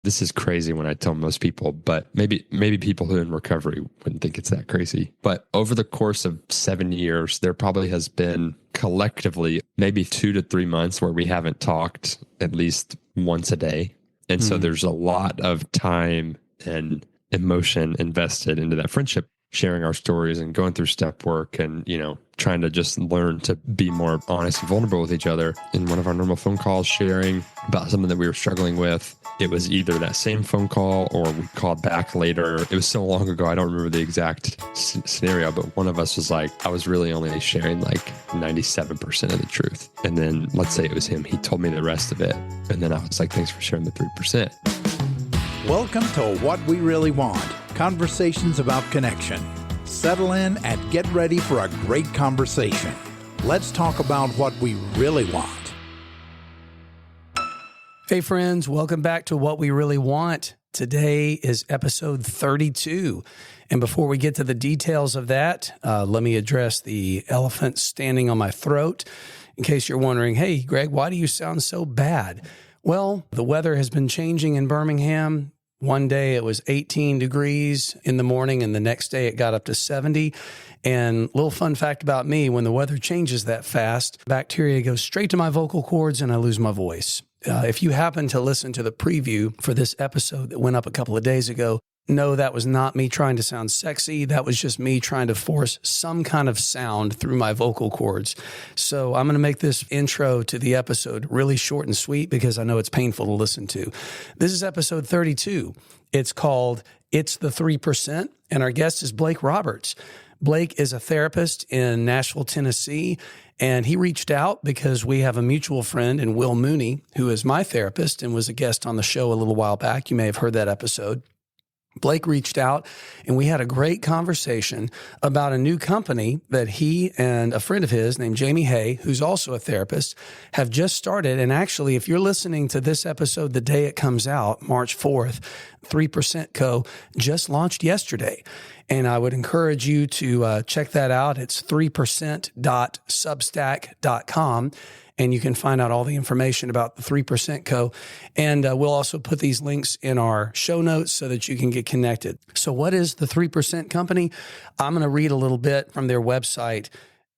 This is crazy when I tell most people, but maybe people who are in recovery wouldn't think it's that crazy. But over the course of 7 years, there probably has been collectively maybe 2 to 3 months where we haven't talked at least once a day. And so there's a lot of time and emotion invested into that friendship, sharing our stories and going through step work and, trying to just learn to be more honest and vulnerable with each other. In one of our normal phone calls, sharing about something that we were struggling with, it was either that same phone call or we called back later. It was so long ago, I don't remember the exact scenario, but one of us was like, I was really only sharing like 97% of the truth. And then let's say it was him, he told me the rest of it. And then I was like, thanks for sharing the 3%. Welcome to What We Really Want, conversations about connection. Settle in and get ready for a great conversation. Let's talk about what we really want. Hey friends, welcome back to What We Really Want. Today is episode 32. And before we get to the details of that, let me address the elephant standing on my throat. In case you're wondering, hey, Greg, why do you sound so bad? Well, the weather has been changing in Birmingham. One day it was 18 degrees in the morning, and the next day it got up to 70. And little fun fact about me, when the weather changes that fast, bacteria goes straight to my vocal cords and I lose my voice. If you happen to listen to the preview for this episode that went up a couple of days ago, no, that was not me trying to sound sexy. That was just me trying to force some kind of sound through my vocal cords. So I'm going to make this intro to the episode really short and sweet because I know it's painful to listen to. This is episode 32. It's called It's the 3%, and our guest is Blake Roberts. Blake is a therapist in Nashville, Tennessee, and he reached out because we have a mutual friend in Will Mooney, who is my therapist and was a guest on the show a little while back. You may have heard that episode. Blake reached out and we had a great conversation about a new company that he and a friend of his named Jamie Haigh, who's also a therapist, have just started. And actually, if you're listening to this episode the day it comes out, March 4th, 3% Co. just launched yesterday. And I would encourage you to check that out. It's 3%.substack.com. And you can find out all the information about the 3% Co. And we'll also put these links in our show notes so that you can get connected. So what is the 3% Company? I'm going to read a little bit from their website.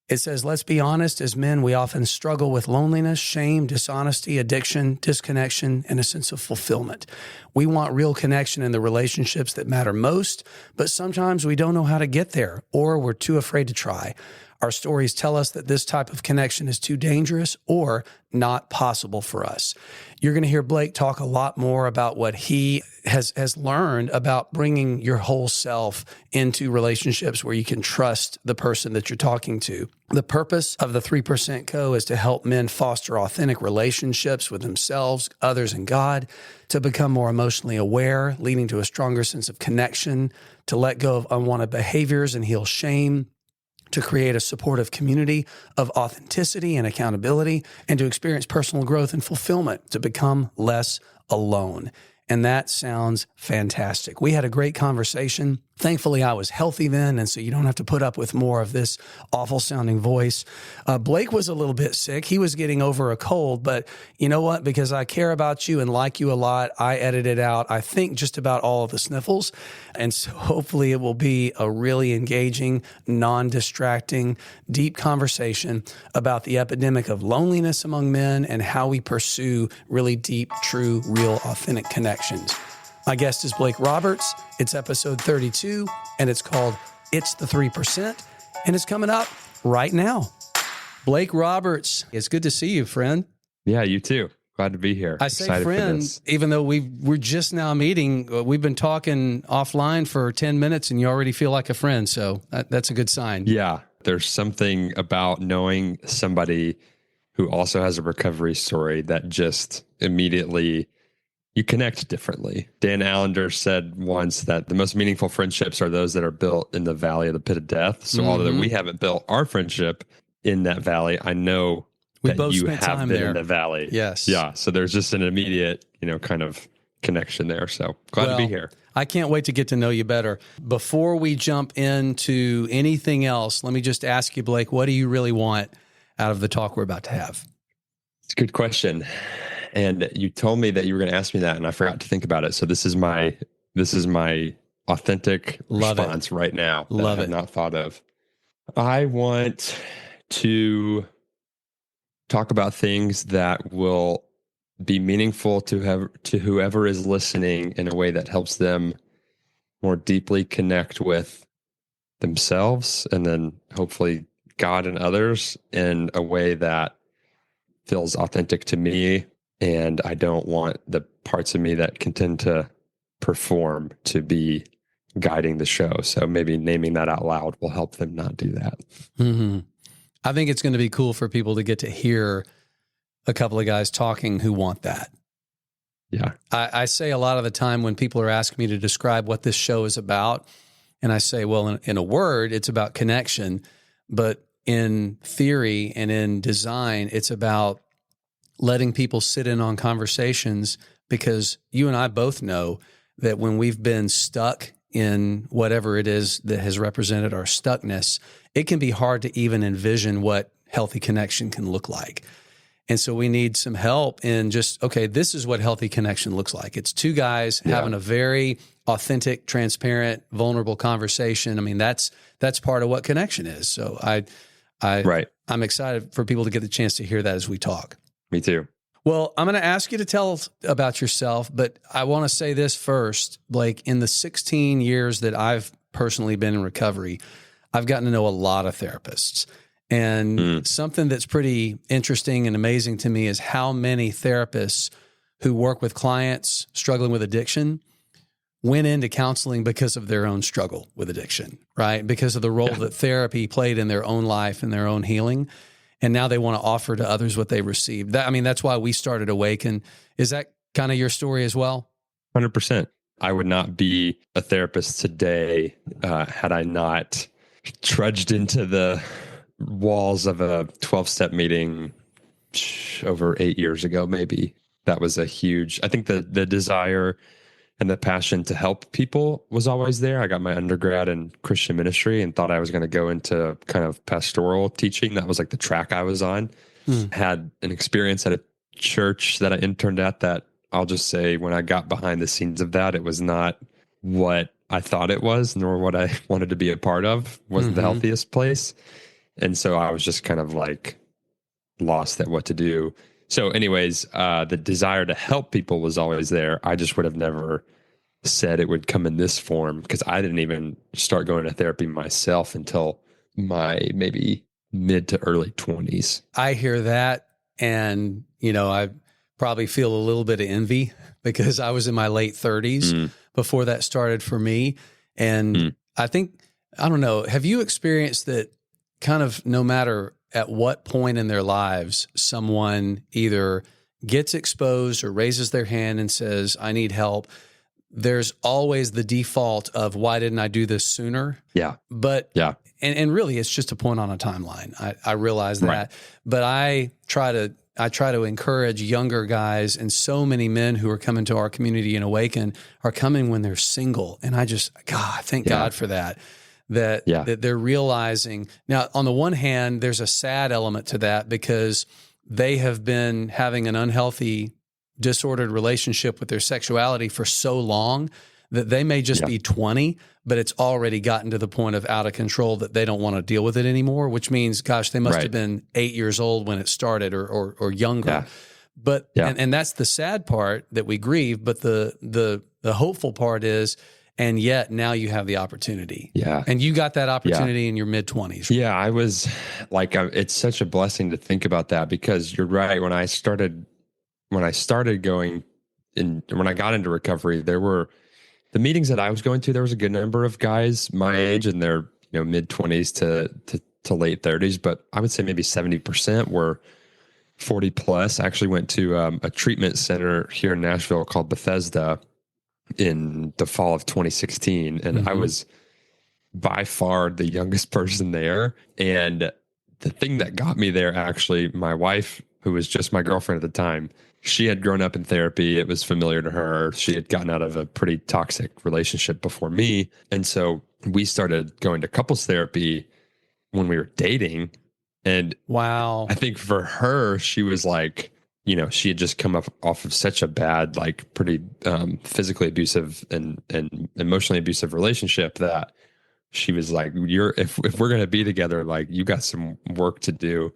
It says, let's be honest, as men, we often struggle with loneliness, shame, dishonesty, addiction, disconnection, and a sense of fulfillment. We want real connection in the relationships that matter most, but sometimes we don't know how to get there, or we're too afraid to try. Our stories tell us that this type of connection is too dangerous or not possible for us. You're going to hear Blake talk a lot more about what he has learned about bringing your whole self into relationships where you can trust the person that you're talking to. The purpose of the 3% Co. is to help men foster authentic relationships with themselves, others, and God, to become more emotionally aware, leading to a stronger sense of connection, to let go of unwanted behaviors and heal shame, to create a supportive community of authenticity and accountability, and to experience personal growth and fulfillment, to become less alone. And that sounds fantastic. We had a great conversation. Thankfully, I was healthy then, and so you don't have to put up with more of this awful-sounding voice. Blake was a little bit sick. He was getting over a cold, but you know what? Because I care about you and like you a lot, I edited out, I think, just about all of the sniffles. And so hopefully it will be a really engaging, non-distracting, deep conversation about the epidemic of loneliness among men and how we pursue really deep, true, real, authentic connections. My guest is Blake Roberts. It's episode 32, and it's called It's the 3%, and it's coming up right now. Blake Roberts, it's good to see you, friend. Yeah, you too. Glad to be here. I say friend, even though we're just now meeting. We've been talking offline for 10 minutes, and you already feel like a friend, so that's a good sign. Yeah, there's something about knowing somebody who also has a recovery story that just immediately you connect differently. Dan Allender said once that the most meaningful friendships are those that are built in the valley of the pit of death. So although we haven't built our friendship in that valley, I know that you have been in the valley. Yes. Yeah. So there's just an immediate, kind of connection there. So glad to be here. I can't wait to get to know you better. Before we jump into anything else, let me just ask you, Blake, what do you really want out of the talk we're about to have? It's a good question. And you told me that you were going to ask me that, and I forgot to think about it. So this is my authentic Love it. response right now that I Love have it. not thought of. I want to talk about things that will be meaningful to whoever is listening in a way that helps them more deeply connect with themselves and then hopefully God and others in a way that feels authentic to me. And I don't want the parts of me that can tend to perform to be guiding the show. So maybe naming that out loud will help them not do that. Mm-hmm. I think it's going to be cool for people to get to hear a couple of guys talking who want that. Yeah. I say a lot of the time when people are asking me to describe what this show is about, and I say, well, in a word, it's about connection, but in theory and in design, it's about letting people sit in on conversations, because you and I both know that when we've been stuck in whatever it is that has represented our stuckness, it can be hard to even envision what healthy connection can look like. And so we need some help in just, okay, this is what healthy connection looks like. It's two guys having a very authentic, transparent, vulnerable conversation. I mean, that's part of what connection is. So I'm excited for people to get the chance to hear that as we talk. Me too. Well, I'm going to ask you to tell about yourself, but I want to say this first. Blake, in the 16 years that I've personally been in recovery, I've gotten to know a lot of therapists. And something that's pretty interesting and amazing to me is how many therapists who work with clients struggling with addiction went into counseling because of their own struggle with addiction, right? Because of the role that therapy played in their own life and their own healing. And now they want to offer to others what they received. That's why we started Awaken. Is that kind of your story as well? 100%. I would not be a therapist today had I not trudged into the walls of a 12-step meeting over 8 years ago, maybe. That was a huge, I think the desire and the passion to help people was always there. I got my undergrad in Christian ministry and thought I was going to go into kind of pastoral teaching. That was like the track I was on. Had an experience at a church that I interned at that I'll just say when I got behind the scenes of that, it was not what I thought it was, nor what I wanted to be a part of. Wasn't the healthiest place. And so I was just kind of like lost at what to do. So anyways, the desire to help people was always there. I just would have never said it would come in this form because I didn't even start going to therapy myself until my maybe mid to early 20s. I hear that. And, I probably feel a little bit of envy because I was in my late 30s before that started for me. And I think, I don't know, have you experienced that kind of no matter at what point in their lives someone either gets exposed or raises their hand and says, I need help, there's always the default of why didn't I do this sooner? Yeah. But and really it's just a point on a timeline. I realize that. Right. But I try to encourage younger guys, and so many men who are coming to our community and Awaken are coming when they're single. And I just, thank God for that. That they're realizing. Now, on the one hand, there's a sad element to that because they have been having an unhealthy, disordered relationship with their sexuality for so long that they may just be 20, but it's already gotten to the point of out of control that they don't want to deal with it anymore, which means, gosh, they must have been 8 years old when it started or younger. Yeah. But, and that's the sad part that we grieve, but the hopeful part is, and yet now you have the opportunity. Yeah. And you got that opportunity in your mid-20s. Yeah, I was like, it's such a blessing to think about that because you're right. When I started going in, when I got into recovery, there were the meetings that I was going to, there was a good number of guys my age in their mid-20s to late 30s, but I would say maybe 70% were 40 plus. I actually went to a treatment center here in Nashville called Bethesda in the fall of 2016. And I was by far the youngest person there. And the thing that got me there, actually, my wife, who was just my girlfriend at the time, she had grown up in therapy. It was familiar to her. She had gotten out of a pretty toxic relationship before me. And so we started going to couples therapy when we were dating. And wow, I think for her, she was like, she had just come up off of such a bad, like pretty physically abusive and emotionally abusive relationship that she was like, if we're going to be together, like you got some work to do.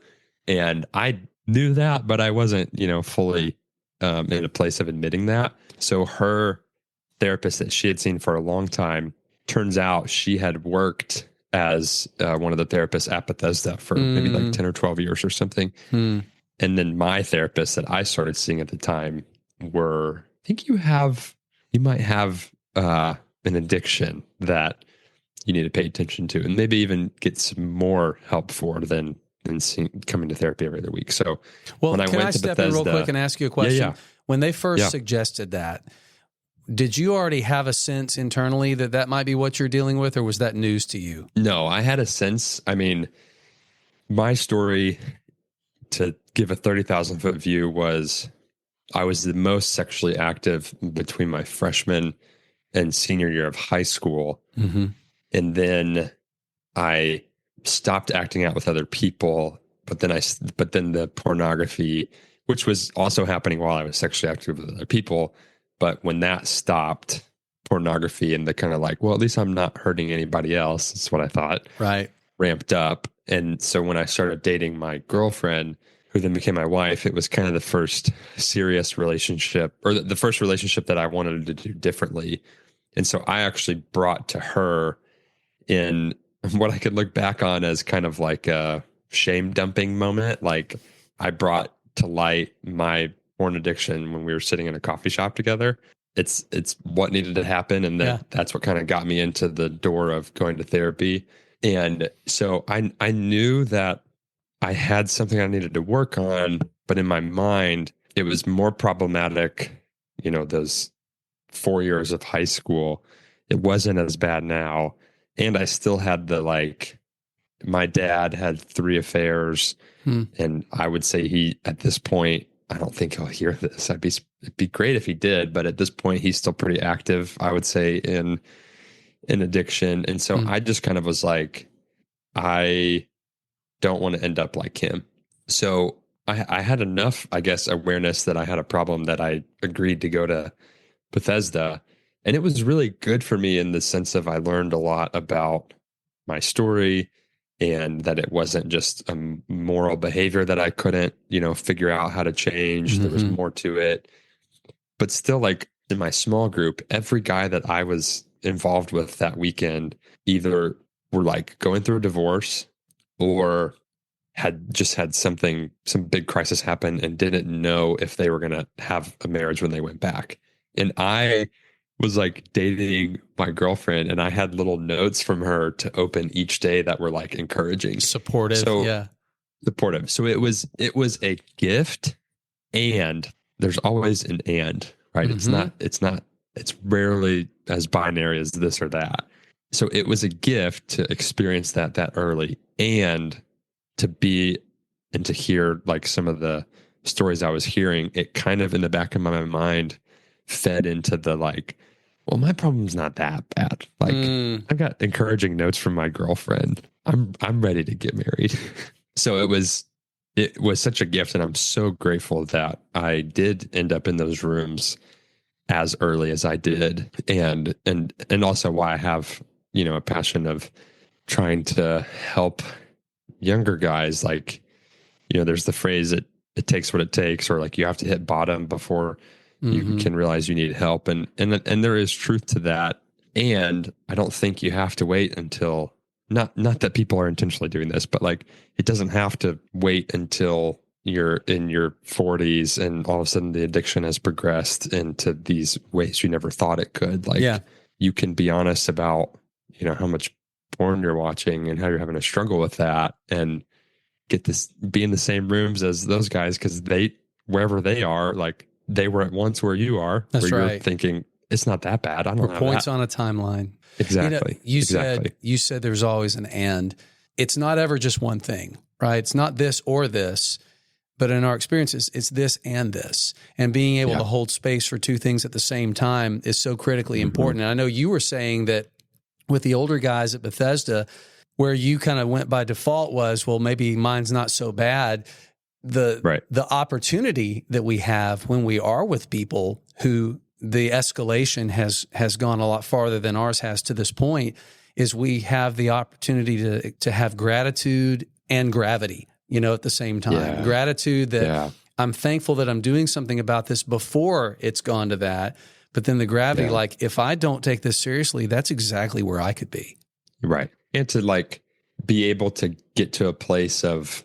And I knew that, but I wasn't, fully in a place of admitting that. So her therapist that she had seen for a long time, turns out she had worked as one of the therapists at Bethesda for maybe like 10 or 12 years or something. And then my therapist that I started seeing at the time I think you might have an addiction that you need to pay attention to, and maybe even get some more help for than coming to therapy every other week. So when I went to step Bethesda, in real quick and ask you a question? Yeah. When they first suggested that, did you already have a sense internally that might be what you're dealing with, or was that news to you? No, I had a sense. I mean, my story, to give a 30,000 foot view, was I was the most sexually active between my freshman and senior year of high school. Mm-hmm. And then I stopped acting out with other people, but then the pornography, which was also happening while I was sexually active with other people. But when that stopped, pornography and the kind of like, well, at least I'm not hurting anybody else, that's what I thought, right, ramped up. And so when I started dating my girlfriend, who then became my wife, it was kind of the first serious relationship, or the first relationship that I wanted to do differently. And so I actually brought to her in what I could look back on as kind of like a shame dumping moment. Like, I brought to light my porn addiction when we were sitting in a coffee shop together. It's what needed to happen. And that's what kind of got me into the door of going to therapy. And so I knew that I had something I needed to work on, but in my mind, it was more problematic, those 4 years of high school. It wasn't as bad now. And I still had my dad had 3 affairs. And I would say at this point, I don't think he'll hear this. It'd be great if he did, but at this point, he's still pretty active, I would say, in addiction. And so I just kind of was like, I don't want to end up like him. So I had enough, I guess, awareness that I had a problem that I agreed to go to Bethesda. And it was really good for me in the sense of I learned a lot about my story, and that it wasn't just a moral behavior that I couldn't, figure out how to change. Mm-hmm. There was more to it. But still, like in my small group, every guy that I was involved with that weekend either were like going through a divorce or had just had some big crisis happen and didn't know if they were going to have a marriage when they went back. And I was like dating my girlfriend, and I had little notes from her to open each day that were like encouraging, supportive. So it was a gift, and there's always an and, right? Mm-hmm. It's rarely as binary as this or that. So it was a gift to experience that early, and to hear like some of the stories I was hearing. It kind of in the back of my mind fed into the like, well, my problem's not that bad. Like I've got encouraging notes from my girlfriend. I'm ready to get married. So it was such a gift, and I'm so grateful that I did end up in those rooms as early as I did, and also why I have a passion of trying to help younger guys. Like there's the phrase that it takes what it takes, or like you have to hit bottom before you can realize you need help. And there is truth to that. And I don't think you have to wait until, not that people are intentionally doing this, but like, it doesn't have to wait until you're in your 40s and all of a sudden the addiction has progressed into these ways you never thought it could. Like you can be honest about, how much porn you're watching and how you're having a struggle with that, and be in the same rooms as those guys. 'Cause wherever they are, like, they were at once where you are. That's where right. You're thinking it's not that bad. I don't have points that. on a timeline. Exactly. You said there's always an and. It's not ever just one thing, right? It's not this or this, but in our experiences, it's this and this. And being able to hold space for two things at the same time is so critically important. And I know you were saying that with the older guys at Bethesda, where you kind of went by default was, well, maybe mine's not so bad. the opportunity that we have when we are with people who the escalation has gone a lot farther than ours has to this point is we have the opportunity to have gratitude and gravity, at the same time. Yeah. Gratitude that I'm thankful that I'm doing something about this before it's gone to that. But then the gravity, like if I don't take this seriously, that's exactly where I could be. Right. And to like be able to get to a place of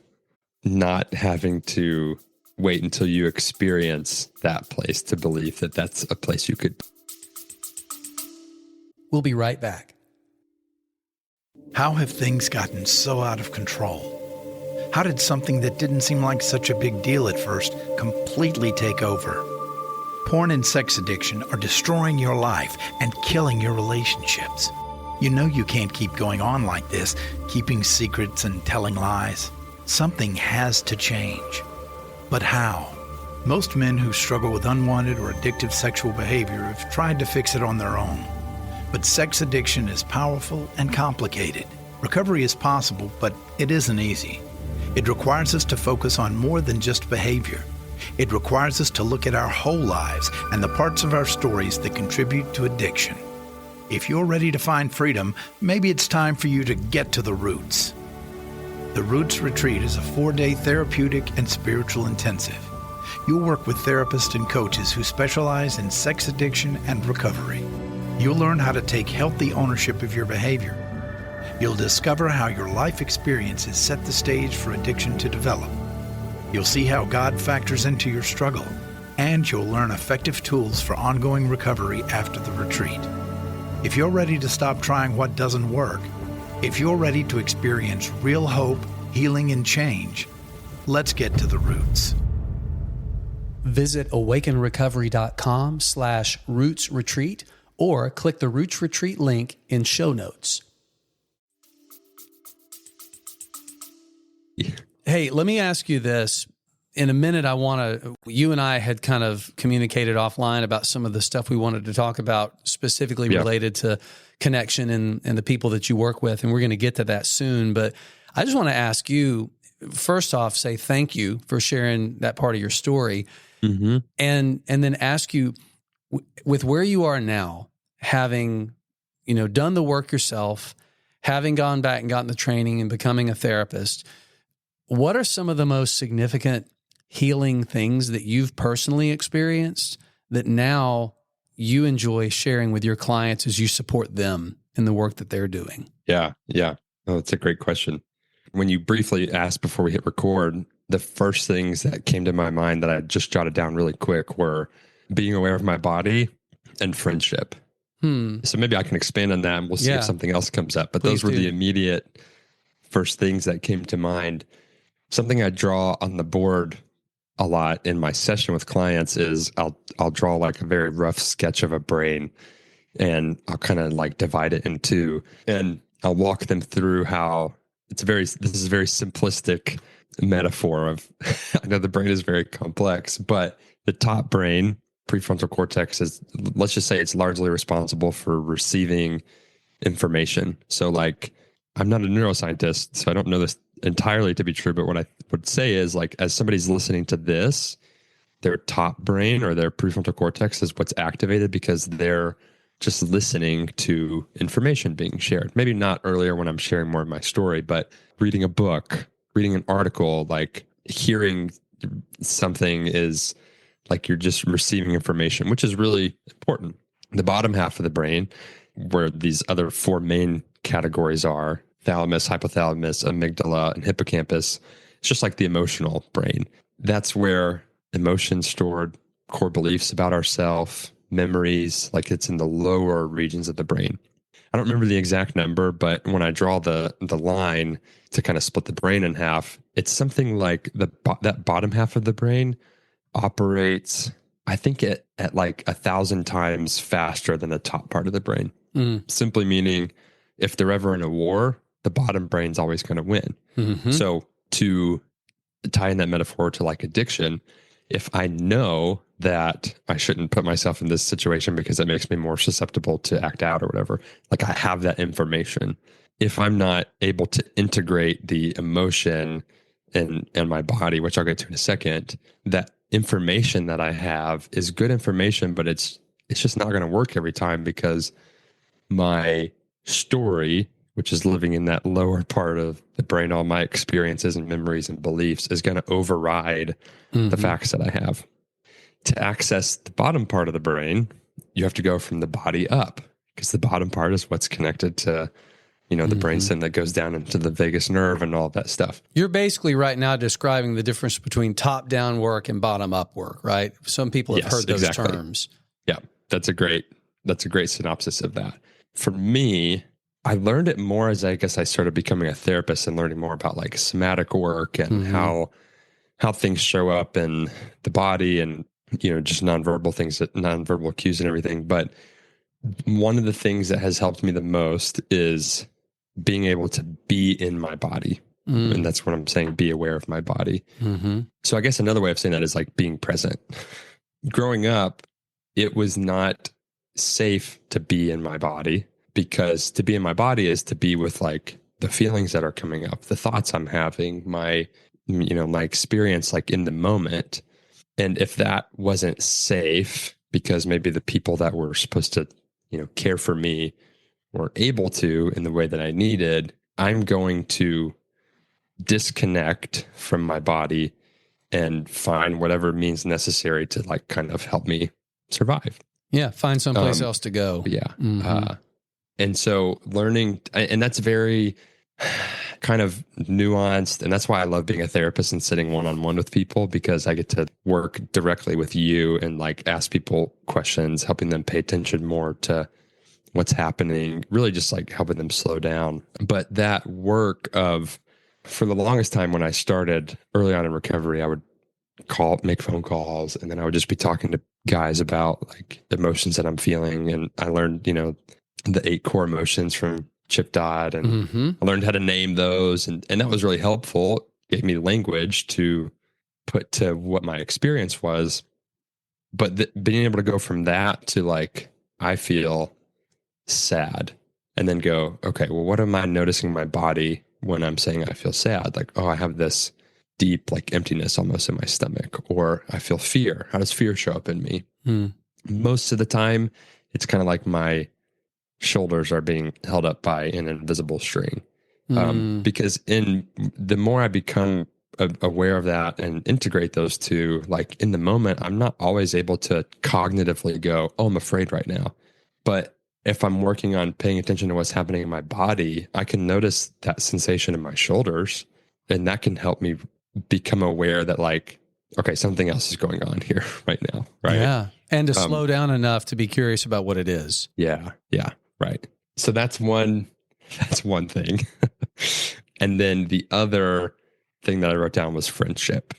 not having to wait until you experience that place to believe that that's a place you could. We'll be right back. How have things gotten so out of control? How did something that didn't seem like such a big deal at first completely take over? Porn and sex addiction are destroying your life and killing your relationships. You know you can't keep going on like this, keeping secrets and telling lies. Something has to change. But how? Most men who struggle with unwanted or addictive sexual behavior have tried to fix it on their own. But sex addiction is powerful and complicated. Recovery is possible, but it isn't easy. It requires us to focus on more than just behavior. It requires us to look at our whole lives and the parts of our stories that contribute to addiction. If you're ready to find freedom, maybe it's time for you to get to the roots. The Roots Retreat is a 4-day therapeutic and spiritual intensive. You'll work with therapists and coaches who specialize in sex addiction and recovery. You'll learn how to take healthy ownership of your behavior. You'll discover how your life experiences set the stage for addiction to develop. You'll see how God factors into your struggle, and you'll learn effective tools for ongoing recovery after the retreat. If you're ready to stop trying what doesn't work, if you're ready to experience real hope, healing, and change, let's get to the roots. Visit awakenrecovery.com/Roots Retreat or click the Roots Retreat link in show notes. Hey, let me ask you this. In a minute, you and I had kind of communicated offline about some of the stuff we wanted to talk about specifically related to connection and the people that you work with. And we're going to get to that soon. But I just want to ask you, first off, say thank you for sharing that part of your story. Mm-hmm. And then ask you, with where you are now, having, done the work yourself, having gone back and gotten the training and becoming a therapist, what are some of the most significant healing things that you've personally experienced that now you enjoy sharing with your clients as you support them in the work that they're doing? Yeah. Oh, that's a great question. When you briefly asked before we hit record, the first things that came to my mind that I just jotted down really quick were being aware of my body and friendship. So maybe I can expand on that and we'll see if something else comes up. But those were the immediate first things that came to mind. Something I draw on the board a lot in my session with clients is I'll draw like a very rough sketch of a brain and I'll kind of like divide it in two and I'll walk them through how this is a very simplistic metaphor of, I know the brain is very complex, but the top brain, prefrontal cortex, is, let's just say it's largely responsible for receiving information. So like, I'm not a neuroscientist, so I don't know this entirely to be true, but what I would say is like, as somebody's listening to this, their top brain or their prefrontal cortex is what's activated because they're just listening to information being shared. Maybe not earlier when I'm sharing more of my story, but reading a book, reading an article, like hearing something is like you're just receiving information, which is really important. The bottom half of the brain, where these other four main categories are, thalamus, hypothalamus, amygdala, and hippocampus, it's just like the emotional brain. That's where emotions stored, core beliefs about ourselves, memories, like it's in the lower regions of the brain. I don't remember the exact number, but when I draw the line to kind of split the brain in half, it's something like that bottom half of the brain operates, I think, at like 1,000 times faster than the top part of the brain. Simply meaning if they're ever in a war, the bottom brain's always going to win. Mm-hmm. So to tie in that metaphor to like addiction, if I know that I shouldn't put myself in this situation because it makes me more susceptible to act out or whatever, like I have that information. If I'm not able to integrate the emotion in my body, which I'll get to in a second, that information that I have is good information, but it's just not going to work every time because my story, which is living in that lower part of the brain, all my experiences and memories and beliefs, is going to override the facts that I have. To access the bottom part of the brain, you have to go from the body up, because the bottom part is what's connected to, the brainstem that goes down into the vagus nerve and all of that stuff. You're basically right now describing the difference between top-down work and bottom-up work, right? Some people have heard those terms. Yeah, that's a great synopsis of that. For me, I learned it more as I guess I started becoming a therapist and learning more about like somatic work and how things show up in the body and, just nonverbal things, nonverbal cues and everything. But one of the things that has helped me the most is being able to be in my body. And that's what I'm saying, be aware of my body. So I guess another way of saying that is like being present. Growing up, it was not safe to be in my body, because to be in my body is to be with like the feelings that are coming up, the thoughts I'm having, my experience like in the moment. And if that wasn't safe, because maybe the people that were supposed to, care for me weren't able to in the way that I needed, I'm going to disconnect from my body and find whatever means necessary to like kind of help me survive. Yeah. Find someplace else to go. Yeah. And so learning, and that's very kind of nuanced. And that's why I love being a therapist and sitting one-on-one with people, because I get to work directly with you and like ask people questions, helping them pay attention more to what's happening, really just like helping them slow down. But that work for the longest time when I started early on in recovery, I would make phone calls, and then I would just be talking to guys about like emotions that I'm feeling. And I learned, the 8 core emotions from Chip Dodd, and I learned how to name those. And that was really helpful. It gave me language to put to what my experience was. But being able to go from that to like, I feel sad, and then go, okay, well, what am I noticing in my body when I'm saying I feel sad? Like, oh, I have this deep like emptiness almost in my stomach, or I feel fear. How does fear show up in me? Most of the time, it's kind of like my shoulders are being held up by an invisible string. Because the more I become aware of that and integrate those two, like in the moment, I'm not always able to cognitively go, oh, I'm afraid right now. But if I'm working on paying attention to what's happening in my body, I can notice that sensation in my shoulders, and that can help me become aware that like, okay, something else is going on here right now. Right. Yeah. And to slow down enough to be curious about what it is. Yeah. Yeah. Right. So that's one thing. And then the other thing that I wrote down was friendship.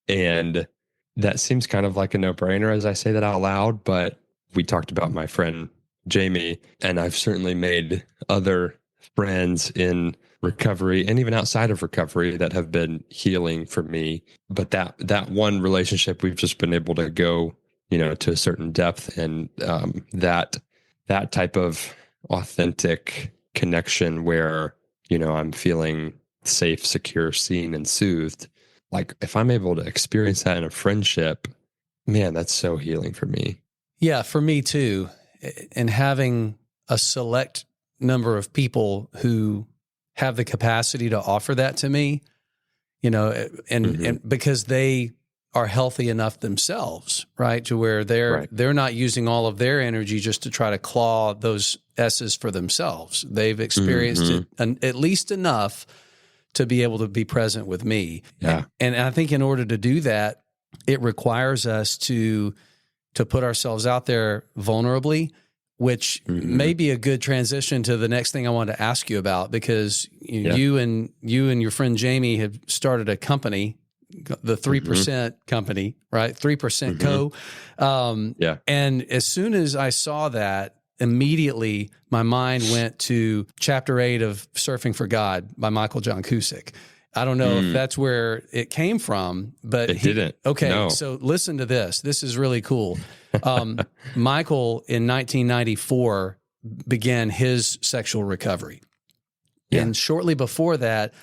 And that seems kind of like a no-brainer as I say that out loud, but we talked about my friend Jamie, and I've certainly made other friends in recovery and even outside of recovery that have been healing for me. But that one relationship, we've just been able to go, to a certain depth, and that type of authentic connection where, I'm feeling safe, secure, seen, and soothed. Like if I'm able to experience that in a friendship, man, that's so healing for me. Yeah, for me too. And having a select number of people who have the capacity to offer that to me, and because they are healthy enough themselves, right? To where they're not using all of their energy just to try to claw those S's for themselves. They've experienced it at least enough to be able to be present with me. Yeah. And I think in order to do that, it requires us to put ourselves out there vulnerably, which may be a good transition to the next thing I wanted to ask you about, because you and your friend Jamie have started a company, the 3% company, right? 3% Co. And as soon as I saw that, immediately my mind went to chapter 8 of Surfing for God by Michael John Cusick. I don't know if that's where it came from, but it didn't. Okay, no. So listen to this. This is really cool. Michael in 1994 began his sexual recovery. And shortly before that,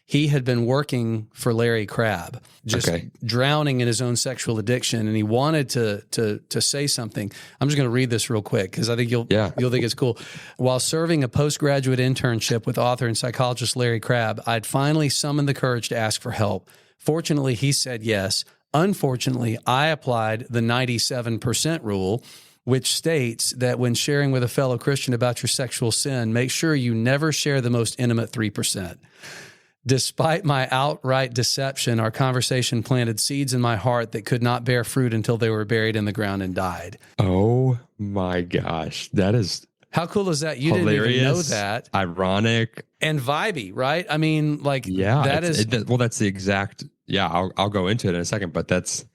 he had been working for Larry Crabb, just drowning in his own sexual addiction, and he wanted to say something. I'm just going to read this real quick because I think you'll think it's cool. While serving a postgraduate internship with author and psychologist Larry Crabb, I'd finally summoned the courage to ask for help. Fortunately, he said yes. Unfortunately, I applied the 97% rule, which states that when sharing with a fellow Christian about your sexual sin, make sure you never share the most intimate 3%. Despite my outright deception, our conversation planted seeds in my heart that could not bear fruit until they were buried in the ground and died. Oh my gosh. That is how cool is that? You hilarious, didn't even know that. Ironic. And vibey, right? I mean, like, that's the exact, I'll go into it in a second, but that's,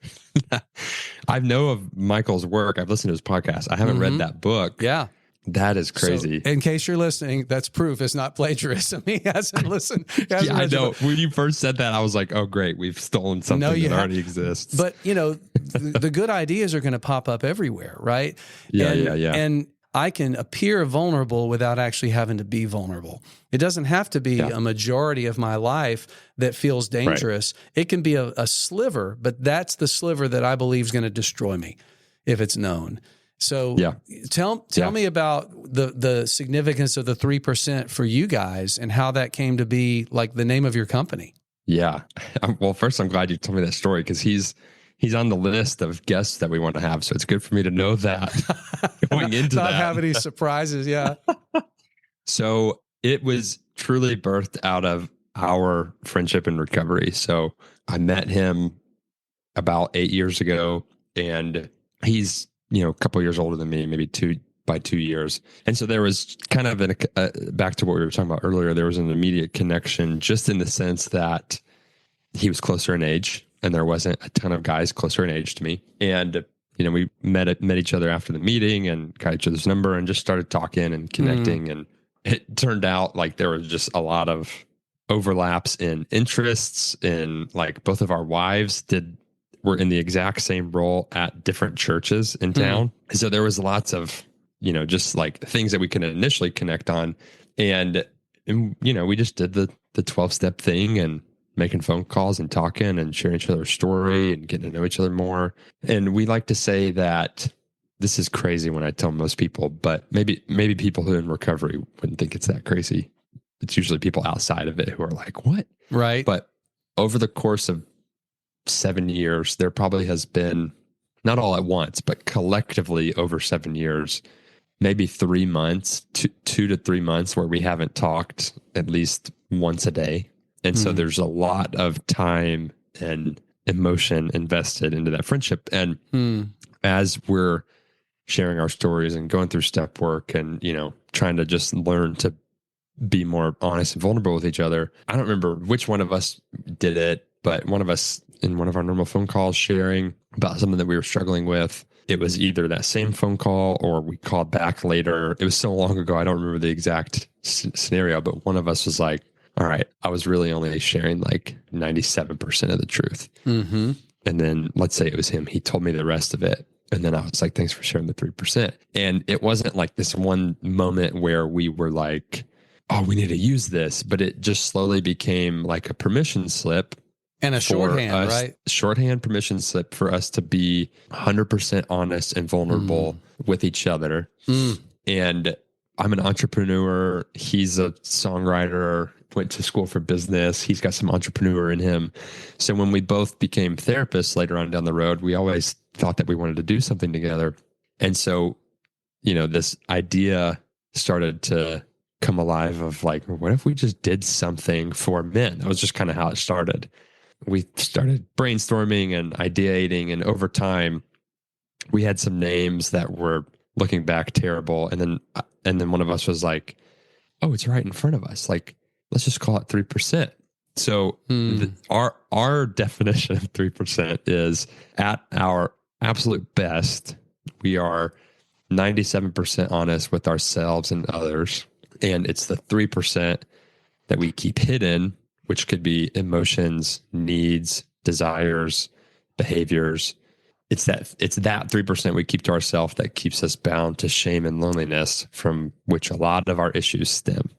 I know of Michael's work. I've listened to his podcast. I haven't read that book. Yeah. That is crazy. So, in case you're listening, that's proof it's not plagiarism. He hasn't listened. I know. When you first said that, I was like, oh, great. We've stolen something that already exists. But, the good ideas are going to pop up everywhere, right? Yeah. And I can appear vulnerable without actually having to be vulnerable. It doesn't have to be a majority of my life that feels dangerous. Right. It can be a sliver, but that's the sliver that I believe is going to destroy me if it's known. So tell me about the significance of the 3% for you guys and how that came to be like the name of your company. Yeah. Well, first, I'm glad you told me that story because he's on the list of guests that we want to have. So it's good for me to know that going into Not have any surprises. Yeah. So it was truly birthed out of our friendship and recovery. So I met him about 8 years ago, and he's, a couple years older than me, maybe 2 years. And so there was kind of back to what we were talking about earlier, there was an immediate connection just in the sense that he was closer in age and there wasn't a ton of guys closer in age to me. And, we met each other after the meeting and got each other's number and just started talking and connecting. And it turned out like there was just a lot of overlaps in interests, in like both of our wives were in the exact same role at different churches in town. So there was lots of, just like things that we could initially connect on. And we just did the 12-step thing and making phone calls and talking and sharing each other's story and getting to know each other more. And we like to say that this is crazy when I tell most people, but maybe people who are in recovery wouldn't think it's that crazy. It's usually people outside of it who are like, what? Right. But over the course of 7 years, there probably has been, not all at once, but collectively over 7 years, maybe 3 months, 2 to 3 months where we haven't talked at least once a day. And so there's a lot of time and emotion invested into that friendship. And as we're sharing our stories and going through step work and, trying to just learn to be more honest and vulnerable with each other, I don't remember which one of us did it, but one of us in one of our normal phone calls sharing about something that we were struggling with. It was either that same phone call or we called back later. It was so long ago, I don't remember the exact scenario, but one of us was like, all right, I was really only sharing like 97% of the truth. Mm-hmm. And then let's say it was him. He told me the rest of it. And then I was like, thanks for sharing the 3%. And it wasn't like this one moment where we were like, oh, we need to use this. But it just slowly became like a permission slip. And a shorthand, right? Shorthand permission slip for us to be 100% honest and vulnerable with each other. And I'm an entrepreneur. He's a songwriter, went to school for business. He's got some entrepreneur in him. So when we both became therapists later on down the road, we always thought that we wanted to do something together. And so, this idea started to come alive of like, what if we just did something for men? That was just kind of how it started. We started brainstorming and ideating, and over time we had some names that were looking back terrible. And then one of us was like, oh, it's right in front of us. Like, let's just call it 3%. So our definition of 3% is at our absolute best, we are 97% honest with ourselves and others. And it's the 3% that we keep hidden, which could be emotions, needs, desires, behaviors. It's that 3% we keep to ourselves that keeps us bound to shame and loneliness, from which a lot of our issues stem.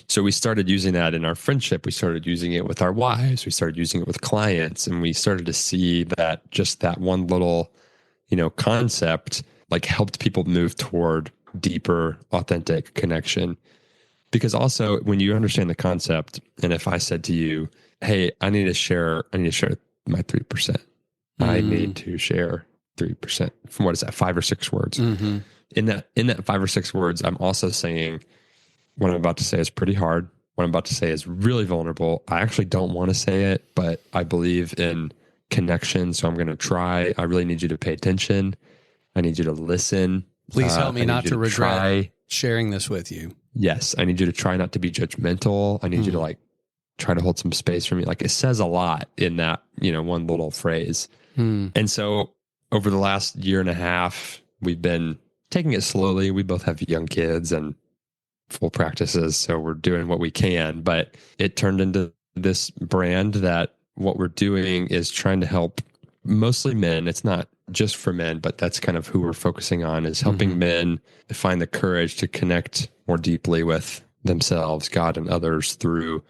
So we started using that in our friendship. We started using it with our wives. We started using it with clients. And we started to see that just that one little, concept like helped people move toward deeper, authentic connection. Because also when you understand the concept, and if I said to you, hey, I need to share my 3%. I need to share 3% from, what is that, 5 or 6 words. In that 5 or 6 words, I'm also saying what I'm about to say is pretty hard. What I'm about to say is really vulnerable. I actually don't want to say it, but I believe in connection. So I'm going to try. I really need you to pay attention. I need you to listen. Please help me not to regret sharing this with you. Yes. I need you to try not to be judgmental. I need you to try to hold some space for me. Like, it says a lot in that, one little phrase. And so over the last year and a half, we've been taking it slowly. We both have young kids and full practices, so we're doing what we can, but it turned into this brand that what we're doing is trying to help mostly men. It's not just for men, but that's kind of who we're focusing on, is helping men find the courage to connect more deeply with themselves, God, and others through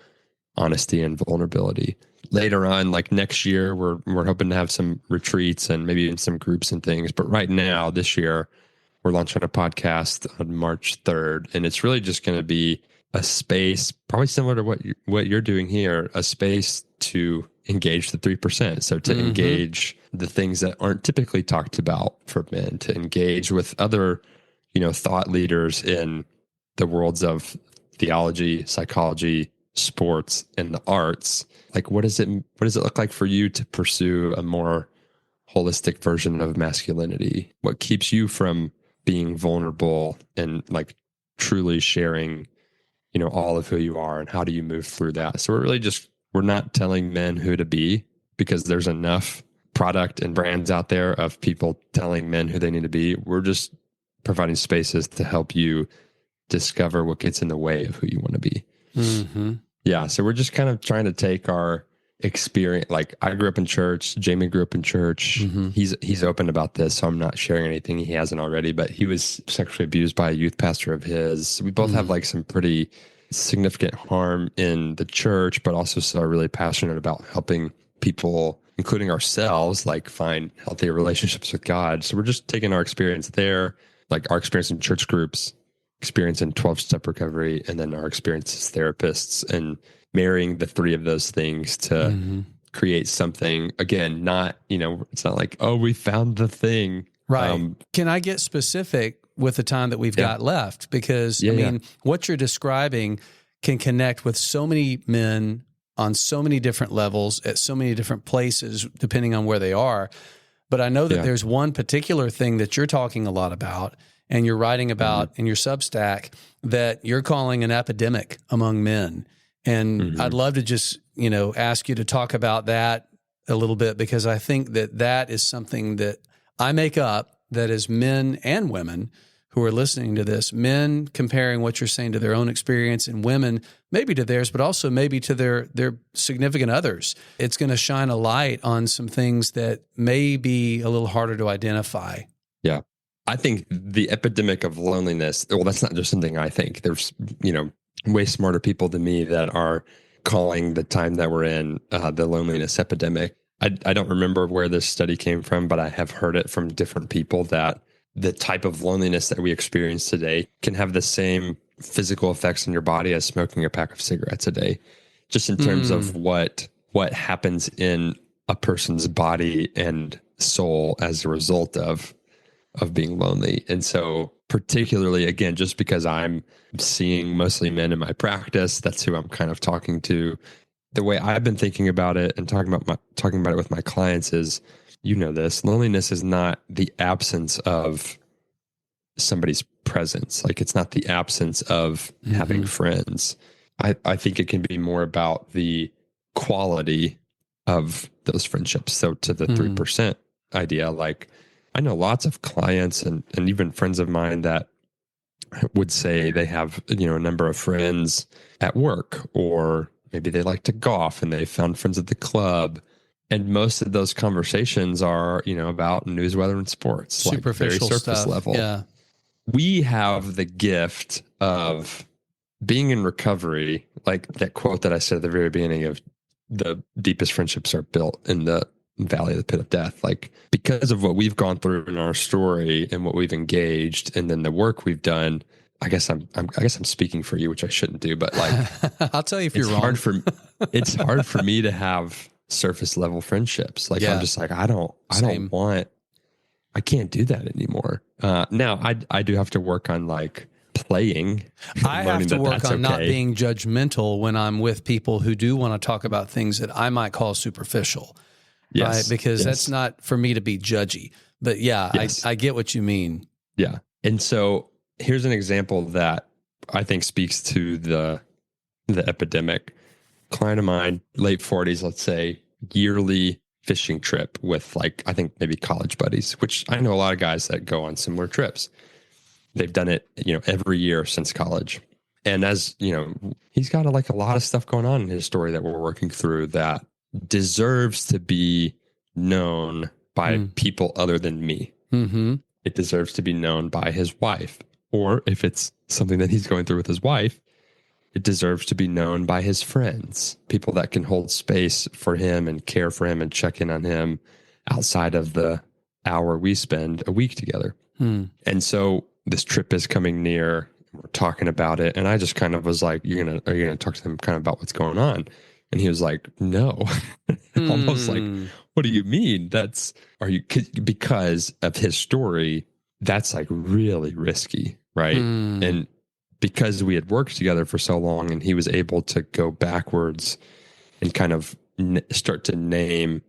honesty and vulnerability. Later on, like next year, we're hoping to have some retreats and maybe even some groups and things. But right now, this year, we're launching a podcast on March 3rd, and it's really just going to be a space, probably similar to what you're doing here, a space to engage the 3%. So to engage the things that aren't typically talked about for men, to engage with other, thought leaders in the worlds of theology, psychology, sports, and the arts. Like, what does it look like for you to pursue a more holistic version of masculinity? What keeps you from being vulnerable and like truly sharing, all of who you are, and how do you move through that? So we're not telling men who to be, because there's enough product and brands out there of people telling men who they need to be. We're just providing spaces to help you discover what gets in the way of who you want to be. Yeah. So we're just kind of trying to take our experience. Like, I grew up in church. Jamie grew up in church. He's open about this, so I'm not sharing anything he hasn't already, but he was sexually abused by a youth pastor of his. We both have like some pretty significant harm in the church, but also so are really passionate about helping people, including ourselves, like find healthier relationships with God. So we're just taking our experience there, like our experience in church groups, experience in 12-step recovery, and then our experience as therapists, and marrying the 3 of those things to create something, again, not, it's not like, oh, we found the thing. Right. Can I get specific with the time that we've got left? Because what you're describing can connect with so many men on so many different levels at so many different places, depending on where they are. But I know that there's one particular thing that you're talking a lot about, and you're writing about in your Substack, that you're calling an epidemic among men. And I'd love to just, ask you to talk about that a little bit, because I think that is something that I make up, that as men and women who are listening to this, men comparing what you're saying to their own experience, and women maybe to theirs, but also maybe to their significant others. It's going to shine a light on some things that may be a little harder to identify. Yeah. I think the epidemic of loneliness, well, that's not just something I think. There's, way smarter people than me that are calling the time that we're in the loneliness epidemic. I don't remember where this study came from, but I have heard it from different people that the type of loneliness that we experience today can have the same physical effects on your body as smoking a pack of cigarettes a day, just in terms of what happens in a person's body and soul as a result of being lonely. And so particularly, again, just because I'm seeing mostly men in my practice, that's who I'm kind of talking to. The way I've been thinking about it and talking about it with my clients is, this, loneliness is not the absence of somebody's presence. Like, it's not the absence of having friends. I think it can be more about the quality of those friendships. So to the 3% idea, like, I know lots of clients and even friends of mine that would say they have, a number of friends at work, or maybe they like to golf and they found friends at the club. And most of those conversations are, about news, weather, and sports. Superficial like very surface stuff. level. Yeah. We have the gift of being in recovery, like that quote that I said at the very beginning of the deepest friendships are built in the valley of the pit of death, like because of what we've gone through in our story and what we've engaged and then the work we've done, I guess I'm speaking for you, which I shouldn't do, but like I'll tell you if you're wrong. It's hard for me to have surface level friendships. Like I'm just like, I can't do that anymore. Now I do have to work on like playing. I have to work on not being judgmental when I'm with people who do want to talk about things that I might call superficial. Yes, right? Because that's not for me to be judgy. But I get what you mean. Yeah. And so here's an example that I think speaks to the epidemic. Client of mine, late 40s, let's say, yearly fishing trip with like, I think maybe college buddies, which I know a lot of guys that go on similar trips. They've done it, every year since college. And as, he's got like a lot of stuff going on in his story that we're working through that deserves to be known by people other than me. Mm-hmm. It deserves to be known by his wife. Or if it's something that he's going through with his wife, it deserves to be known by his friends, people that can hold space for him and care for him and check in on him outside of the hour we spend a week together. And so this trip is coming near. We're talking about it. And I just kind of was like, are you going to talk to him kind of about what's going on? And he was like, no, almost like, what do you mean? Because of his story, that's like really risky. Right. And because we had worked together for so long and he was able to go backwards and kind of start to name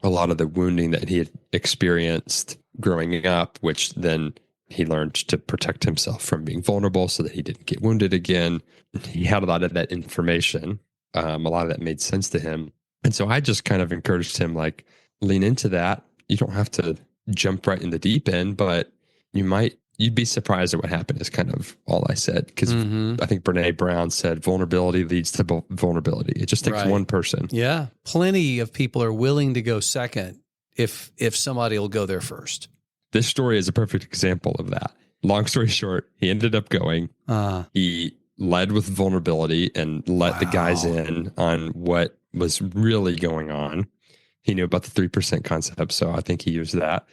a lot of the wounding that he had experienced growing up, which then he learned to protect himself from being vulnerable so that he didn't get wounded again. He had a lot of that information. A lot of that made sense to him. And so I just kind of encouraged him, like, lean into that. You don't have to jump right in the deep end, but you'd be surprised at what happened is kind of all I said. Because I think Brene Brown said vulnerability leads to vulnerability. It just takes one person. Yeah. Plenty of people are willing to go second if somebody will go there first. This story is a perfect example of that. Long story short, he ended up going. He led with vulnerability and let the guys in on what was really going on. He knew about the 3% concept, so I think he used that.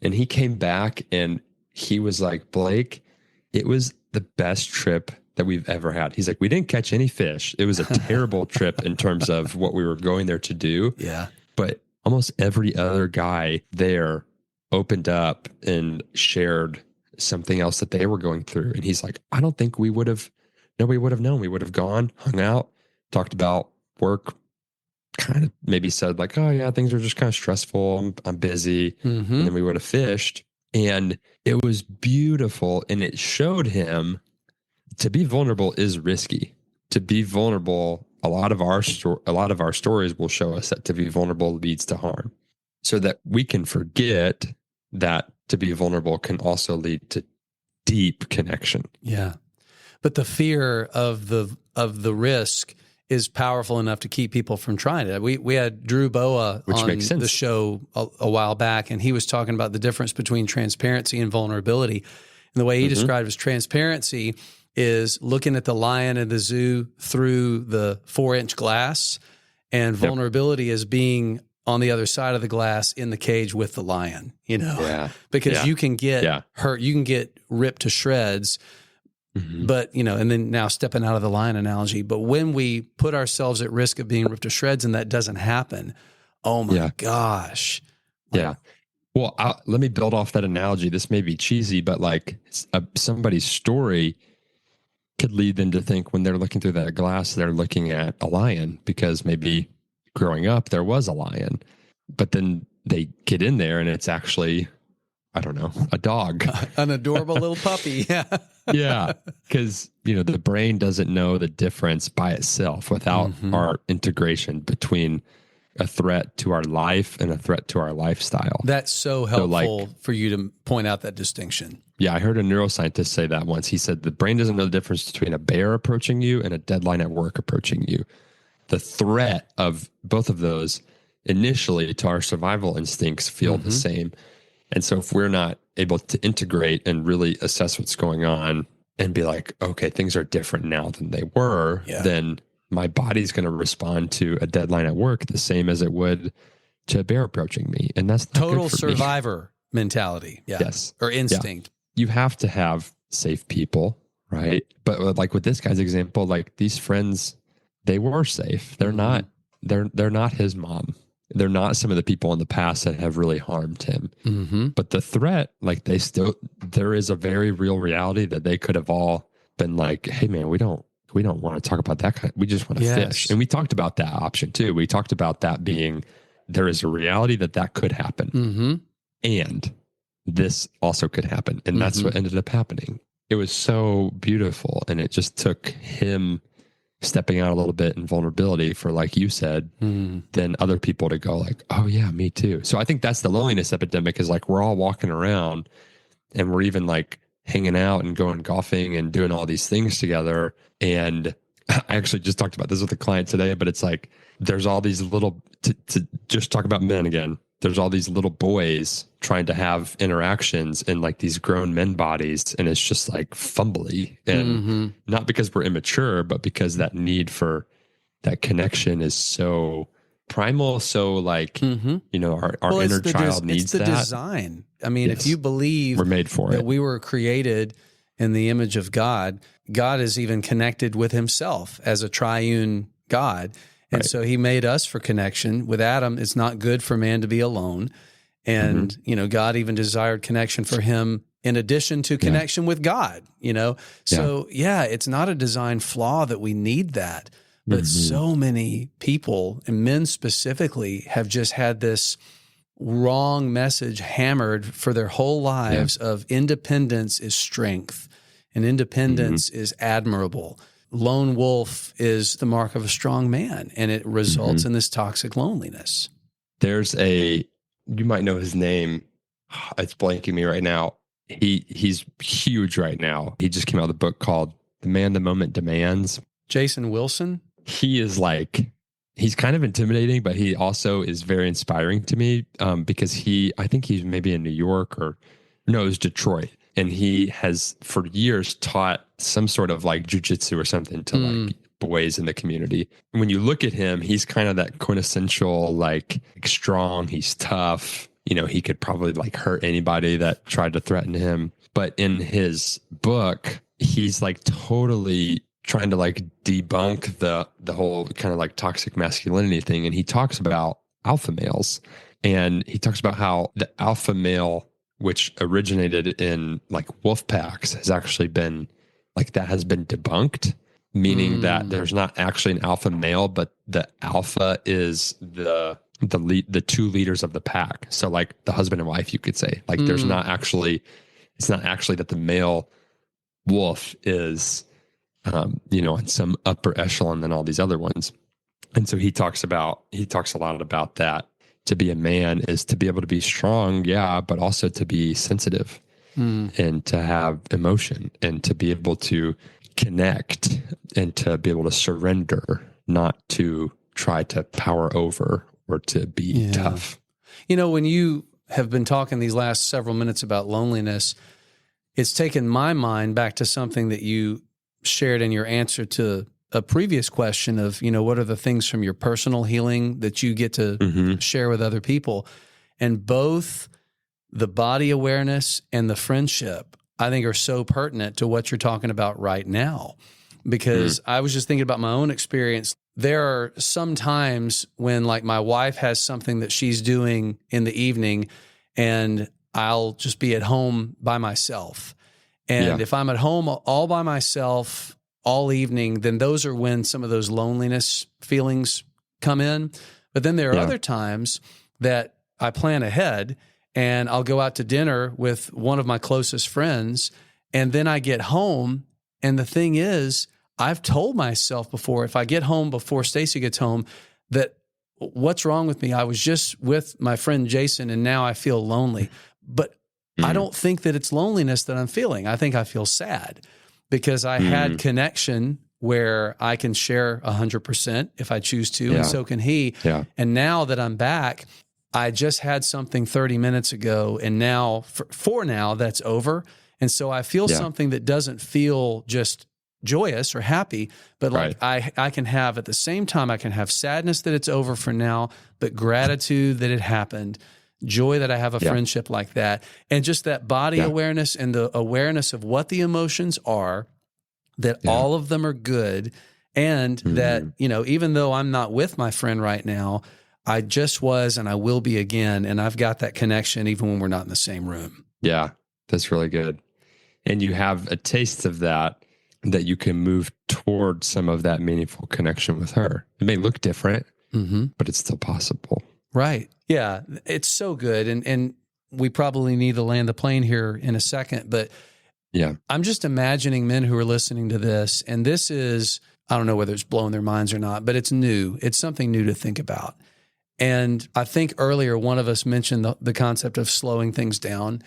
And he came back and he was like, Blake, it was the best trip that we've ever had. He's like, we didn't catch any fish. It was a terrible trip in terms of what we were going there to do. Yeah. But almost every other guy there opened up and shared something else that they were going through. And he's like, I don't think nobody would have known. We would have gone, hung out, talked about work, kind of maybe said like, oh yeah, things are just kind of stressful. I'm busy. And then we would have fished. And it was beautiful. And it showed him to be vulnerable is risky. To be vulnerable, a lot of our stories will show us that to be vulnerable leads to harm. So that we can forget that to be vulnerable can also lead to deep connection. Yeah. But the fear of the risk is powerful enough to keep people from trying it. We had Drew Boa on the show a while back, and he was talking about the difference between transparency and vulnerability. And the way he described his transparency is looking at the lion in the zoo through the 4-inch glass, and vulnerability is being on the other side of the glass in the cage with the lion, because you can get hurt, you can get ripped to shreds. But, and then now stepping out of the lion analogy, but when we put ourselves at risk of being ripped to shreds and that doesn't happen, oh my gosh. Yeah. Well, let me build off that analogy. This may be cheesy, but like somebody's story could lead them to think when they're looking through that glass, they're looking at a lion because maybe growing up there was a lion, but then they get in there and it's actually, I don't know, a dog, an adorable little puppy. Yeah. Yeah. Because, the brain doesn't know the difference by itself without our integration between a threat to our life and a threat to our lifestyle. That's so helpful for you to point out that distinction. Yeah. I heard a neuroscientist say that once. He said the brain doesn't know the difference between a bear approaching you and a deadline at work approaching you. The threat of both of those initially to our survival instincts feel the same. And so if we're not able to integrate and really assess what's going on and be like, okay, things are different now than they were, then my body's going to respond to a deadline at work the same as it would to a bear approaching me. And that's not total good for survivor mentality. Yeah. Yes. Or instinct. You have to have safe people, right? But like with this guy's example, like these friends, they were safe. They're not, they're not his mom. They're not some of the people in the past that have really harmed him. But the threat, like there is a very real reality that they could have all been like, hey man, we don't want to talk about that. We just want to fish. And we talked about that option too. We talked about that being, there is a reality that could happen. And this also could happen. And that's what ended up happening. It was so beautiful. And it just took him stepping out a little bit in vulnerability for, like you said, then other people to go like, oh yeah, me too. So I think that's the loneliness epidemic, is like, we're all walking around and we're even like hanging out and going golfing and doing all these things together. And I actually just talked about this with a client today, but it's like, there's all these little, to just talk about men again, there's all these little boys trying to have interactions in like these grown men bodies. And it's just like fumbly, and not because we're immature, but because that need for that connection is so primal. So like, you know, our inner child needs that. It's the design. I mean, if you believe we're made for that it, we were created in the image of God, God is even connected with himself as a triune God. And so he made us for connection. With Adam, it's not good for man to be alone. And, you know, God even desired connection for him in addition to connection with God, you know? So it's not a design flaw that we need that. But so many people, and men specifically, have just had this wrong message hammered for their whole lives of independence is strength and independence is admirable. Lone wolf is the mark of a strong man, and it results in this toxic loneliness. There's you might know his name. It's blanking me right now. He's huge right now. He just came out with a book called The Man the Moment Demands. Jason Wilson? He is like, he's kind of intimidating, but he also is very inspiring to me because I think he's maybe in New York it was Detroit. And he has for years taught some sort of like jujitsu or something to like boys in the community. When you look at him, he's kind of that quintessential, like strong, he's tough. You know, he could probably like hurt anybody that tried to threaten him. But in his book, he's like totally trying to like debunk the whole kind of like toxic masculinity thing. And he talks about alpha males, and he talks about how the alpha male, which originated in like wolf packs, has actually been like, that has been debunked, meaning that there's not actually an alpha male, but the alpha is the two leaders of the pack. So like the husband and wife, you could say, like there's not actually, it's not actually that the male wolf is, on some upper echelon than all these other ones. And so he talks a lot about that. To be a man is to be able to be strong, but also to be sensitive and to have emotion and to be able to connect and to be able to surrender, not to try to power over or to be tough. You know, when you have been talking these last several minutes about loneliness, it's taken my mind back to something that you shared in your answer to a previous question of, you know, what are the things from your personal healing that you get to share with other people? And both the body awareness and the friendship, I think, are so pertinent to what you're talking about right now. Because I was just thinking about my own experience. There are some times when, like, my wife has something that she's doing in the evening, and I'll just be at home by myself. And if I'm at home all by myself all evening, then those are when some of those loneliness feelings come in. But then there are other times that I plan ahead and I'll go out to dinner with one of my closest friends, and then I get home. And the thing is, I've told myself before, if I get home before Stacy gets home, that what's wrong with me? I was just with my friend Jason and now I feel lonely. But I don't think that it's loneliness that I'm feeling. I think I feel sad, because I had connection where I can share 100% if I choose to, and so can he. Yeah. And now that I'm back, I just had something 30 minutes ago, and now, for now, that's over. And so I feel something that doesn't feel just joyous or happy, but like I can have at the same time, I can have sadness that it's over for now, but gratitude that it happened, joy that I have a friendship like that. And just that body awareness and the awareness of what the emotions are, that all of them are good. And that, even though I'm not with my friend right now, I just was, and I will be again. And I've got that connection even when we're not in the same room. Yeah, that's really good. And you have a taste of that you can move toward some of that meaningful connection with her. It may look different, but it's still possible. Right. Yeah. It's so good. And we probably need to land the plane here in a second, but I'm just imagining men who are listening to this, and this is, I don't know whether it's blowing their minds or not, but it's new. It's something new to think about. And I think earlier one of us mentioned the concept of slowing things down.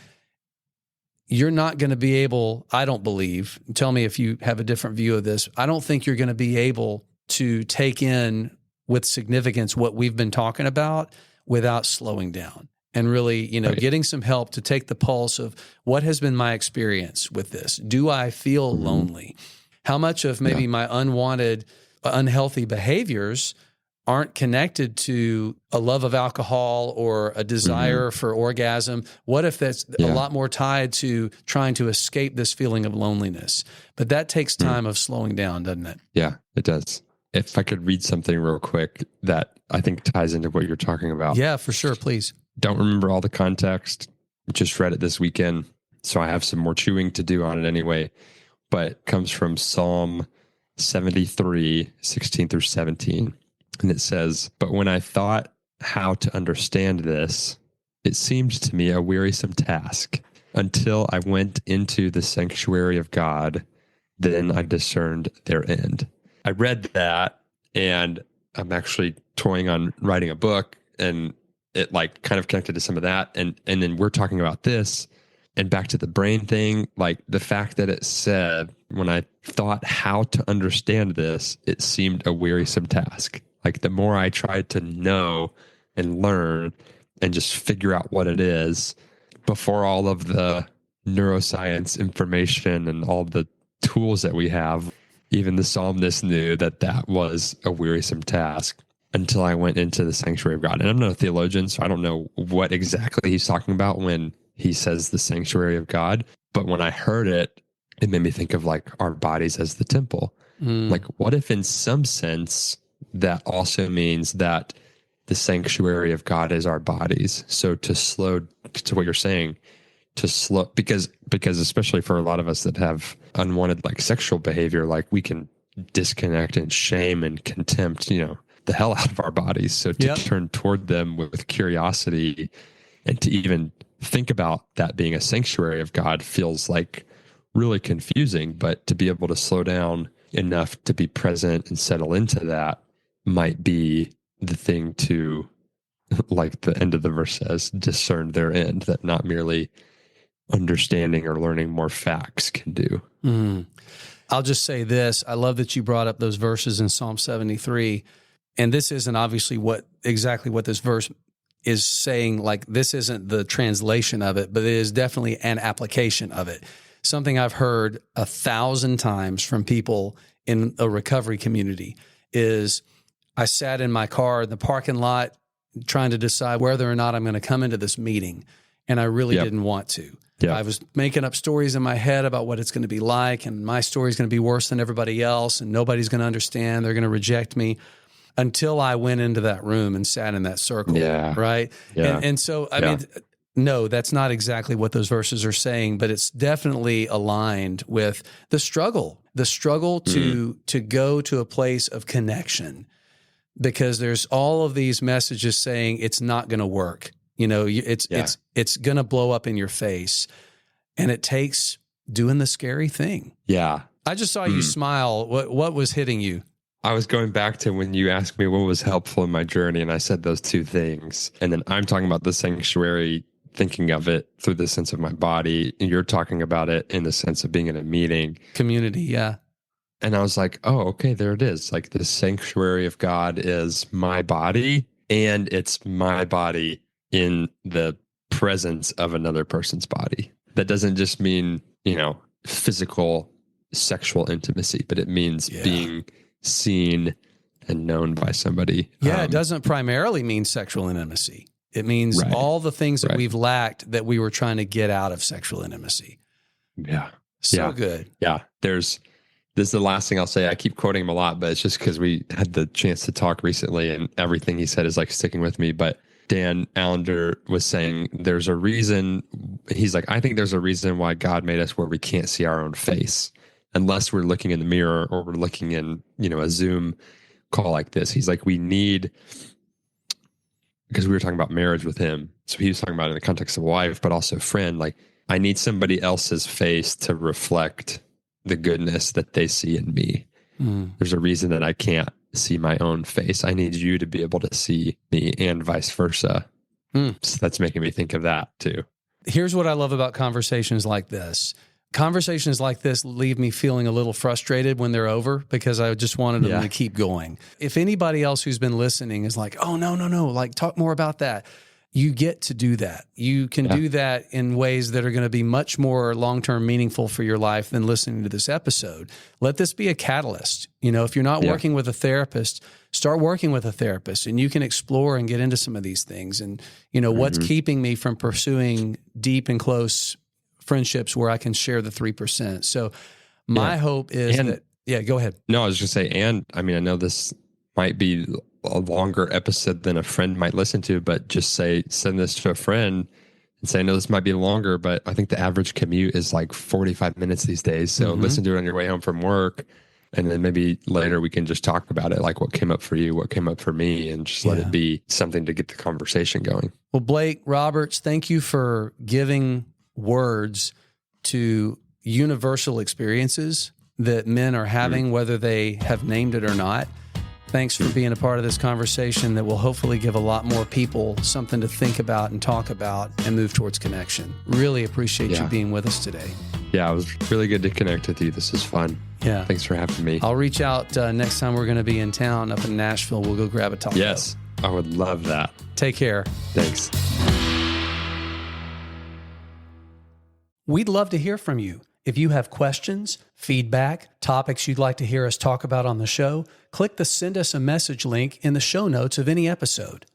You're not going to be able, I don't believe, tell me if you have a different view of this, I don't think you're going to be able to take in with significance what we've been talking about without slowing down and really, getting some help to take the pulse of what has been my experience with this. Do I feel lonely? How much of maybe my unwanted, unhealthy behaviors aren't connected to a love of alcohol or a desire for orgasm? What if that's a lot more tied to trying to escape this feeling of loneliness? But that takes time of slowing down, doesn't it? Yeah, it does. If I could read something real quick that I think ties into what you're talking about. Yeah, for sure. Please. Don't remember all the context. Just read it this weekend, so I have some more chewing to do on it anyway. But it comes from Psalm 73, 16 through 17. And it says, "But when I thought how to understand this, it seemed to me a wearisome task until I went into the sanctuary of God. Then I discerned their end." I read that, and I'm actually toying on writing a book, and it like kind of connected to some of that. And then we're talking about this and back to the brain thing, like the fact that it said, when I thought how to understand this, it seemed a wearisome task. Like the more I tried to know and learn and just figure out what it is before all of the neuroscience information and all the tools that we have, even the psalmist knew that was a wearisome task until I went into the sanctuary of God. And I'm not a theologian, so I don't know what exactly he's talking about when he says the sanctuary of God. But when I heard it, it made me think of like our bodies as the temple. Like, what if in some sense that also means that the sanctuary of God is our bodies? So to slow to what you're saying, to slow, because especially for a lot of us that have unwanted like sexual behavior, like we can disconnect and shame and contempt, the hell out of our bodies. So to turn toward them with curiosity and to even think about that being a sanctuary of God feels like really confusing, but to be able to slow down enough to be present and settle into that might be the thing to, like the end of the verse says, discern their end, that not merely understanding or learning more facts can do. I'll just say this. I love that you brought up those verses in Psalm 73. And this isn't obviously exactly what this verse is saying. Like, this isn't the translation of it, but it is definitely an application of it. Something I've heard 1,000 times from people in a recovery community is, I sat in my car in the parking lot trying to decide whether or not I'm going to come into this meeting, and I really didn't want to. I was making up stories in my head about what it's going to be like, and my story is going to be worse than everybody else, and nobody's going to understand. They're going to reject me, until I went into that room and sat in that circle, right? Yeah. And so, I mean, no, that's not exactly what those verses are saying, but it's definitely aligned with the struggle to go to a place of connection, because there's all of these messages saying it's not going to work. It's going to blow up in your face, and it takes doing the scary thing. Yeah. I just saw you smile. What was hitting you? I was going back to when you asked me what was helpful in my journey, and I said those two things. And then I'm talking about the sanctuary, thinking of it through the sense of my body, and you're talking about it in the sense of being in a meeting. Community, yeah. And I was like, oh, okay, there it is. Like, the sanctuary of God is my body, and it's my body in the presence of another person's body. That doesn't just mean physical sexual intimacy, but it means being seen and known by somebody. Yeah, it doesn't primarily mean sexual intimacy. It means all the things that we've lacked that we were trying to get out of sexual intimacy. Yeah. So good. Yeah. This is the last thing I'll say. I keep quoting him a lot, but it's just because we had the chance to talk recently and everything he said is like sticking with me. But Dan Allender was saying there's a reason. He's like, I think there's a reason why God made us where we can't see our own face unless we're looking in the mirror or we're looking in, a Zoom call like this. He's like, we need, because we were talking about marriage with him. So he was talking about it in the context of wife, but also friend. Like, I need somebody else's face to reflect the goodness that they see in me. There's a reason that I can't see my own face. I need you to be able to see me and vice versa. So that's making me think of that too. Here's what I love about conversations like this. Conversations like this leave me feeling a little frustrated when they're over because I just wanted them to keep going. If anybody else who's been listening is like, oh, no, like talk more about that. You get to do that. You can do that in ways that are going to be much more long-term meaningful for your life than listening to this episode. Let this be a catalyst. If you're not working with a therapist, start working with a therapist and you can explore and get into some of these things. And, what's keeping me from pursuing deep and close friendships where I can share the 3%. So my hope is go ahead. No, I was just going to say, and I mean, I know this might be a longer episode than a friend might listen to, but just send this to a friend and say, no, this might be longer, but I think the average commute is like 45 minutes these days. So listen to it on your way home from work. And then maybe later we can just talk about it, like what came up for you, what came up for me, and just let it be something to get the conversation going. Well, Blake Roberts, thank you for giving words to universal experiences that men are having, whether they have named it or not. Thanks for being a part of this conversation that will hopefully give a lot more people something to think about and talk about and move towards connection. Really appreciate you being with us today. Yeah, it was really good to connect with you. This is fun. Yeah. Thanks for having me. I'll reach out next time we're going to be in town up in Nashville. We'll go grab a taco. Yes, I would love that. Take care. Thanks. We'd love to hear from you. If you have questions, feedback, topics you'd like to hear us talk about on the show, click the Send Us a Message link in the show notes of any episode.